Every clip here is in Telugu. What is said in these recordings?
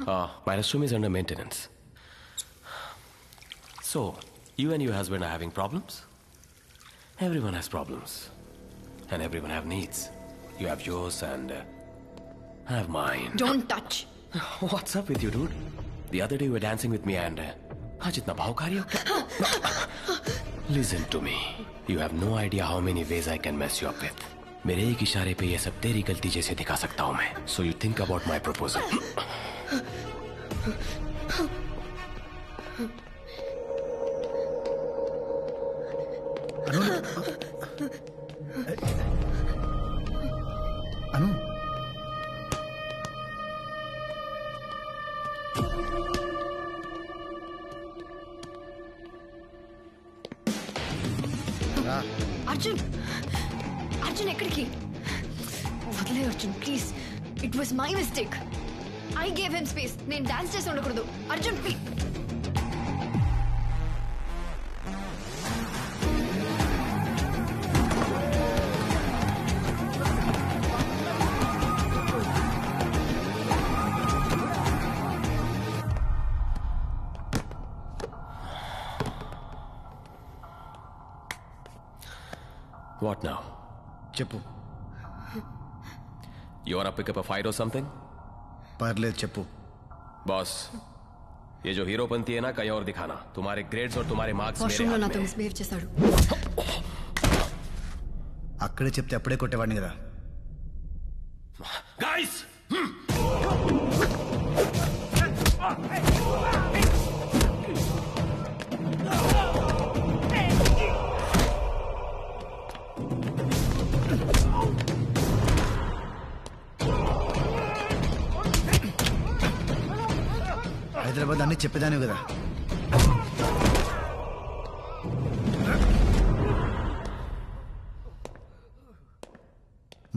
My restroom is under maintenance. So, you and your husband are having problems? Everyone has problems. And everyone have needs. You have yours and I have mine. Don't touch. What's up with you, dude? The other day you were dancing with me and... आज इतना भावकारी हो क्या? Listen to me. You have no idea how many ways I can mess you up with. मेरे एक इशारे पे ये सब तेरी गलती जैसे दिखा सकता हूँ मैं. So you think about my proposal. అను అర్జున్ అర్జున్ ఎక్కడికి వదిలే Arjun please it was my mistake I gave him space నేను డాన్స్ చేసి ఉండకూడదు అర్జున్ ప్లీజ్ What now? చెప్పు. You wanna pick up a fight or something? పర్లేదు చెప్పు. Boss, ये जो हीरोपंती है ना कहीं और दिखाना. तुम्हारे ग्रेड्स और तुम्हारे मार्क्स मेरे हाथ में. నాతో మిస్బిహేవ్ చేశాడు. అక్కడే చెప్తే అప్పుడే కొట్టేవాడిని కదా. Guys! హైదరాబాద్ అన్ని చెప్పేదాను కదా.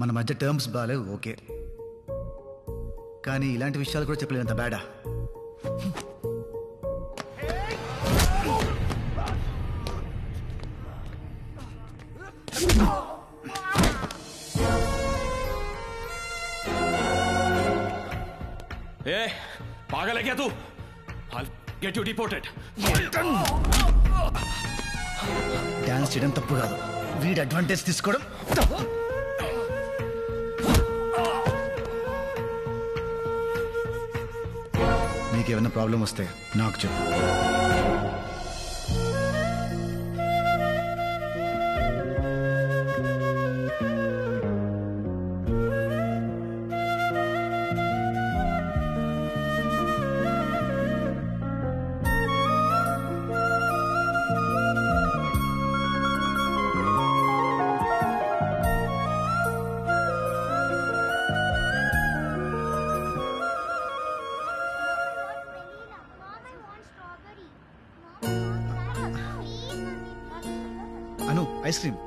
మన మధ్య టర్మ్స్ బాగాలేవు ఓకే, కానీ ఇలాంటి విషయాలు కూడా చెప్పలేనంత బ్యాడా. ए, पागल है क्या तू? I'll get you deported. Dance చేయడం తప్పు కాదు, వీడి అడ్వాంటేజ్ తీసుకోవడం తప్పు. నీకేమైనా ప్రాబ్లం వస్తే నాకు చెప్పు. అను ఐస్ క్రీమ్.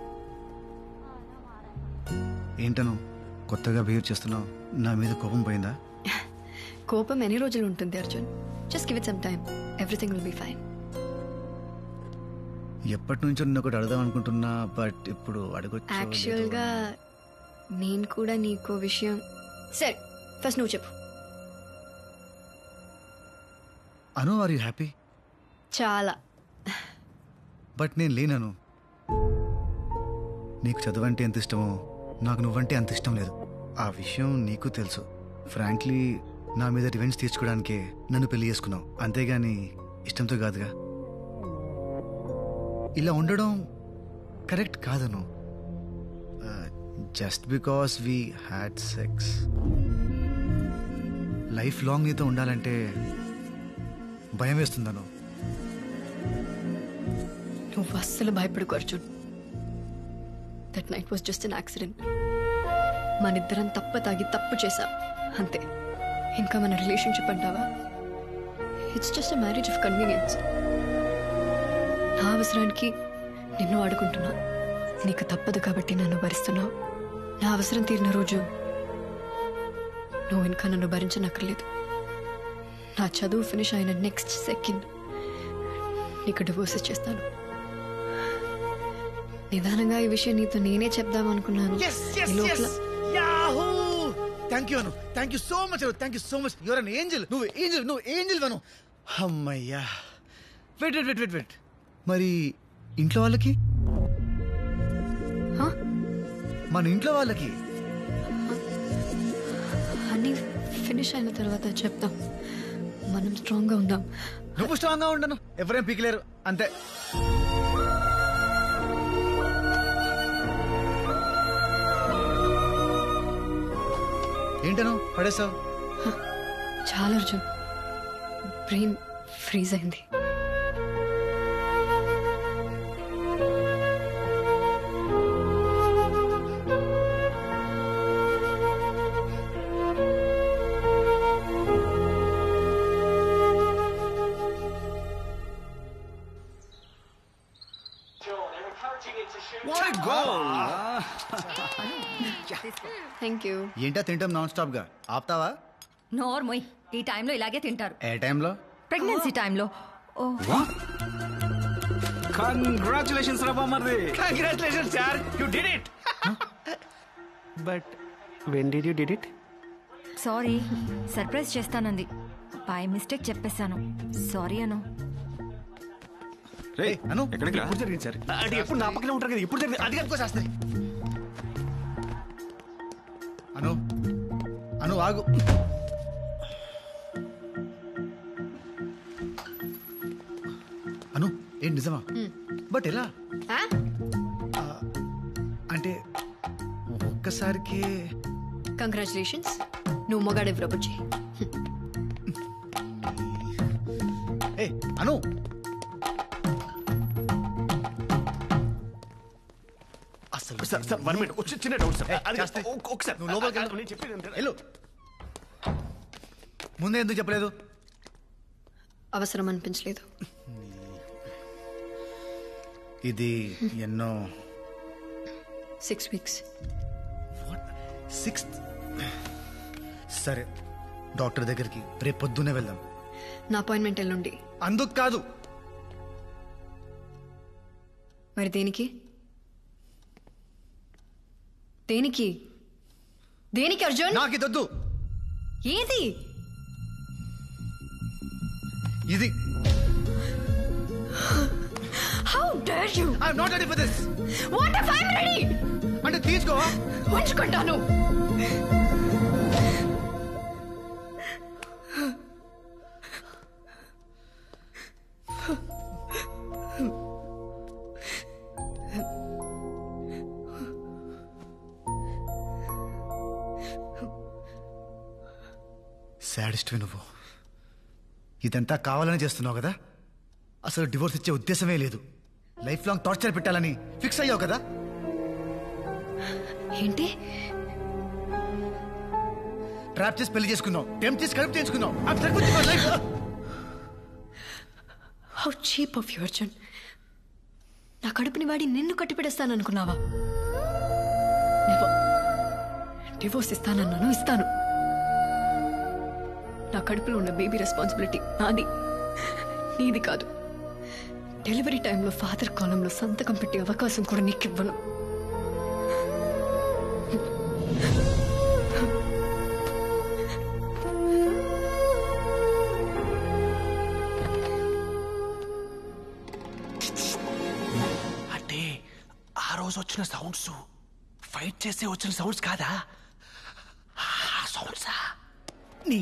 ఏంటను కొత్తగా బిహేవ్ చేస్తున్నావు? నా మీద కోపం పోయిందా? కోపం ఎన్ని రోజులు ఉంటుంది Arjun? Just give it some time, everything will be fine. ఎప్పటి నుంచో నిన్ను ఒకటి అడదాం అనుకుంటున్నా, బట్ ఇప్పుడు అడగొచ్చు. యాక్చువల్గా నేను కూడా నీకో విషయం. సరే ఫస్ట్ నువ్వు చెప్పు. అను ఆర్ యూ హ్యాపీ? చాలా. బట్ నేను లేనను. నీకు చదువు అంటే ఎంత ఇష్టమో నాకు నువ్వంటే అంత ఇష్టం లేదు. ఆ విషయం నీకు తెలుసు. ఫ్రాంక్లీ నా మీద రివెంజ్ తీర్చుకోవడానికే నన్ను పెళ్లి చేసుకున్నావు, అంతేగాని ఇష్టంతో కాదుగా. ఇలా ఉండడం కరెక్ట్ కాదను. Just because we had sex. Life long నీతో ఉండాలంటే భయం వేస్తుందను. నువ్వు అస్సలు భయపడుకో Arjun. That night was just an accident. మనిద్దరం తాగి తప్పు చేశాం అంతే. ఇంకా మన రిలేషన్షిప్ అంటావా? It's just a marriage of convenience. నా అవసరానికి నిన్ను ఆడుకుంటున్నా, నీకు తప్పదు కాబట్టి నన్ను భరిస్తున్నావు. నా అవసరం తీరిన రోజు నువ్వు ఇంకా నన్ను భరించనక్కర్లేదు. నా చదువు ఫినిష్ అయిన నెక్స్ట్ సెకండ్ నీకు డివోర్స్ ఇచ్చేస్తాను. నిదానంగా ఈ విషయం నీతో నేనే చెప్దాం అనుకున్నాను. Thank you Anu, thank you so much Anu, thank you so much. Your an angel, నువ్వు ఏంజల్ అను. అమ్మయ్యా. వెయిట్. మరి ఇంట్లో వాళ్ళకి, మన ఇంట్లో వాళ్ళకి అన్నీ ఫినిష్ అయిన తర్వాత చెప్తాం. మనం స్ట్రాంగ్గా ఉందాం. నువ్వు స్ట్రాంగ్గా ఉండను, ఎవరేం పీకలేరు అంతే. ఏంటను పడేసావు? చాలా అర్జున్, బ్రెయిన్ ఫ్రీజ్ అయింది. Thank you. ఏంటా తింటాం నాన్ స్టాప్ గా, ఆపుతావా? నోర్మోయ్, ఈ టైంలో ఇలాగే తింటారు. ఏ టైంలో? ప్రెగ్నెన్సీ టైంలో. కంగ్రాచులేషన్స్ రా బామ్మర్ది. Congratulations, sir. You did it. But when did you did it? Sorry, surprise చేస్తానంది. బై మిస్టేక్ చెప్పేశాను. సారీ అను. రే అను, ఎక్కడికి రా? ఎప్పుడు జరిగింది సార్? అది ఎప్పుడు నా పక్కనే ఉంటారు కదా, ఎప్పుడు జరిగింది? అది అందుకోసేస్తాయి. అను ఆగు. అను ఏంటి నిజమా? బట్ ఎలా? అంటే ఒక్కసారికి. కంగ్రాచులేషన్స్, నువ్వు మొగాడెవరో బుజ్జి. ఏ అను, అసలు సార్ 1 minute, వచ్చి చిన్న డౌట్ సార్. అది చేస్తే. ఒకసారి నువ్వు లోపలికి వెళ్ళు. నేను చెప్పేది ఏంటంటే- వెళ్ళు. ముందే ఎందుకు చెప్పలేదు? అవసరం అనిపించలేదు. ఇది ఎన్నో 6 weeks. 6th. సరే, డాక్టర్ దగ్గరికి రేపు పొద్దునే వెళ్దాం. నా అపాయింట్మెంట్ ఎల్లుండి. అందుకు కాదు, మరి దేనికి దేనికి దేనికి అర్జున్? నాకు ఇదొద్దు. ఏది? ఇది. How dare you? I'm not ready for this. What if I'm ready? అంటే తీసుకో. ఉంచుకుంటాను. సాడిస్ట్వి నువ్వు. ఇదంతా కావాలని చేస్తున్నావు కదా? అసలు డివోర్స్ ఇచ్చే ఉద్దేశమే లేదు. లైఫ్ లాంగ్ టార్చర్ పెట్టాలని ఫిక్స్ అయ్యావు కదా? ఏంటి? ట్రాప్ చేసి పెళ్లి చేసుకున్నావు, టెంప్ట్ చేసి కడుపు చేసుకున్నావు. I'm stuck with your life. How cheap of you Arjun. నా కడుపుని వాడి నిన్ను కట్టిపెడేస్తాననుకున్నావా? డివోర్స్ ఇస్తానన్నాను, ఇస్తాను. నా కడుపులో ఉన్న బేబీ రెస్పాన్సిబిలిటీ నాది, నీది కాదు. డెలివరీ టైంలో ఫాదర్ కాలంలో సంతకం పెట్టే అవకాశం కూడా నీకు ఇవ్వను. అంటే ఆ రోజు వచ్చిన సౌండ్స్ ఫైట్ చేసే వచ్చిన సౌండ్స్ కాదా? ఆ సౌండ్సా? నీ